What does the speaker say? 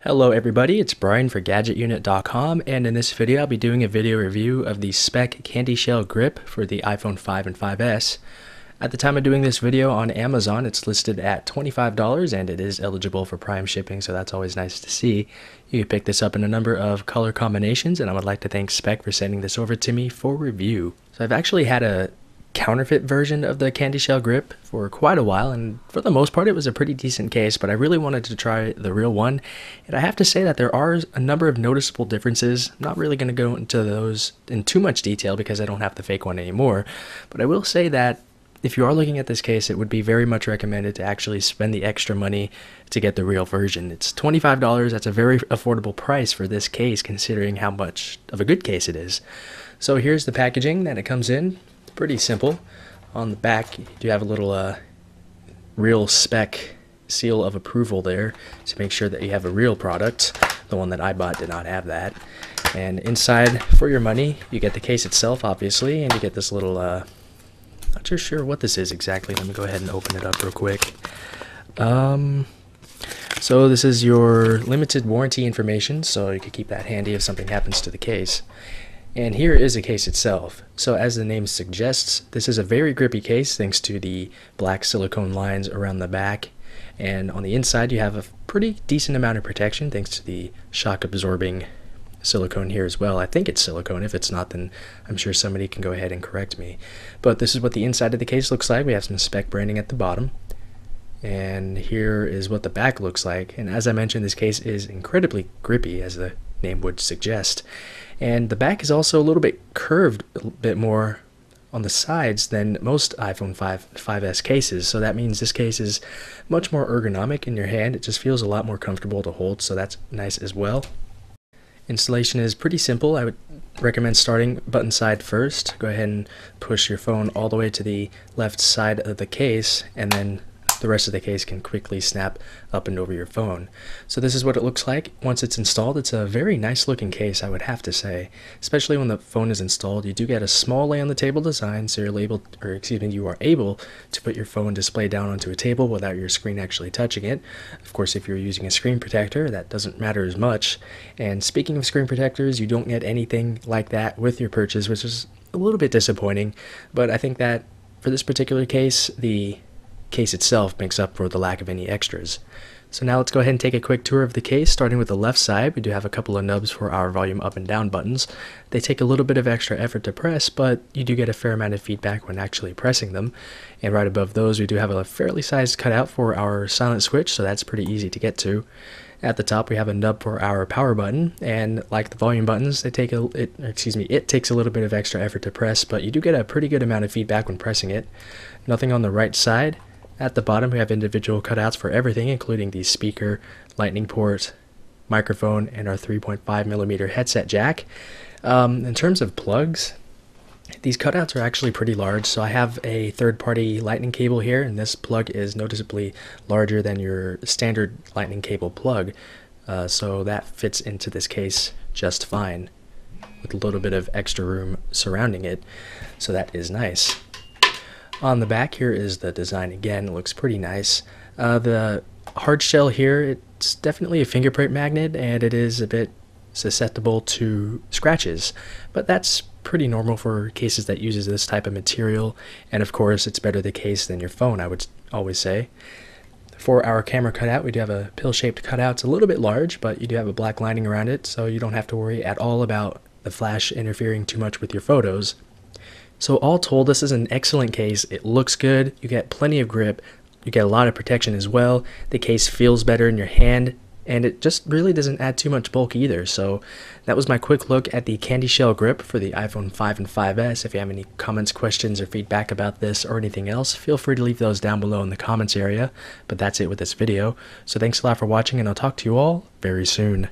Hello everybody, it's Brian for GadgetUnit.com, and in this video I'll be doing a video review of the Speck CandyShell Grip for the iPhone 5 and 5S. At the time of doing this video on Amazon, it's listed at $25 and it is eligible for Prime shipping, so that's always nice to see. You can pick this up in a number of color combinations, and I would like to thank Speck for sending this over to me for review. So I've actually had a counterfeit version of the CandyShell Grip for quite a while, and for the most part it was a pretty decent case, but I really wanted to try the real one, and I have to say that there are a number of noticeable differences. I'm not really going to go into those in too much detail because I don't have the fake one anymore, but I will say that if you are looking at this case, it would be very much recommended to actually spend the extra money to get the real version. It's $25, that's a very affordable price for this case considering how much of a good case it is. So here's the packaging that it comes in. Pretty simple. On the back you do have a little real Speck seal of approval there to make sure that you have a real product. The one that I bought did not have that. And inside, for your money, you get the case itself obviously, and you get this little not too sure what this is exactly. Let me go ahead and open it up real quick. So this is your limited warranty information, so you can keep that handy if something happens to the case. And here is the case itself. So as the name suggests, this is a very grippy case thanks to the black silicone lines around the back. And on the inside you have a pretty decent amount of protection thanks to the shock absorbing silicone here as well. I think it's silicone. If it's not, then I'm sure somebody can go ahead and correct me. But this is what the inside of the case looks like. We have some Speck branding at the bottom. And here is what the back looks like. And as I mentioned, this case is incredibly grippy, as the name would suggest. And the back is also a little bit curved, a bit more on the sides than most iPhone 5S cases. So that means this case is much more ergonomic in your hand. It just feels a lot more comfortable to hold, so that's nice as well. Installation is pretty simple. I would recommend starting button side first. Go ahead and push your phone all the way to the left side of the case, and then the rest of the case can quickly snap up and over your phone. So this is what it looks like once it's installed. It's a very nice looking case, I would have to say, especially when the phone is installed. You do get a small lay on the table design, so you are able to put your phone display down onto a table without your screen actually touching it. Of course, if you're using a screen protector, that doesn't matter as much. And speaking of screen protectors, you don't get anything like that with your purchase, which is a little bit disappointing, but I think that for this particular case, the case itself makes up for the lack of any extras. So now let's go ahead and take a quick tour of the case. Starting with the left side, we do have a couple of nubs for our volume up and down buttons. They take a little bit of extra effort to press, but you do get a fair amount of feedback when actually pressing them. And right above those, we do have a fairly sized cutout for our silent switch, so that's pretty easy to get to. At the top, we have a nub for our power button, and like the volume buttons, it takes a little bit of extra effort to press, but you do get a pretty good amount of feedback when pressing it. Nothing on the right side. At the bottom, we have individual cutouts for everything, including the speaker, lightning port, microphone, and our 3.5mm headset jack. In terms of plugs, these cutouts are actually pretty large. So I have a third-party lightning cable here, and this plug is noticeably larger than your standard lightning cable plug. So that fits into this case just fine, with a little bit of extra room surrounding it. So that is nice. On the back here is the design again. It looks pretty nice. The hard shell here, it's definitely a fingerprint magnet, and it is a bit susceptible to scratches, but that's pretty normal for cases that uses this type of material, and of course it's better the case than your phone, I would always say. For our camera cutout, we do have a pill-shaped cutout. It's a little bit large, but you do have a black lining around it, so you don't have to worry at all about the flash interfering too much with your photos. So all told, this is an excellent case. It looks good, you get plenty of grip, you get a lot of protection as well, the case feels better in your hand, and it just really doesn't add too much bulk either. So that was my quick look at the CandyShell Grip for the iPhone 5 and 5S. If you have any comments, questions, or feedback about this or anything else, feel free to leave those down below in the comments area. But that's it with this video. So thanks a lot for watching, and I'll talk to you all very soon.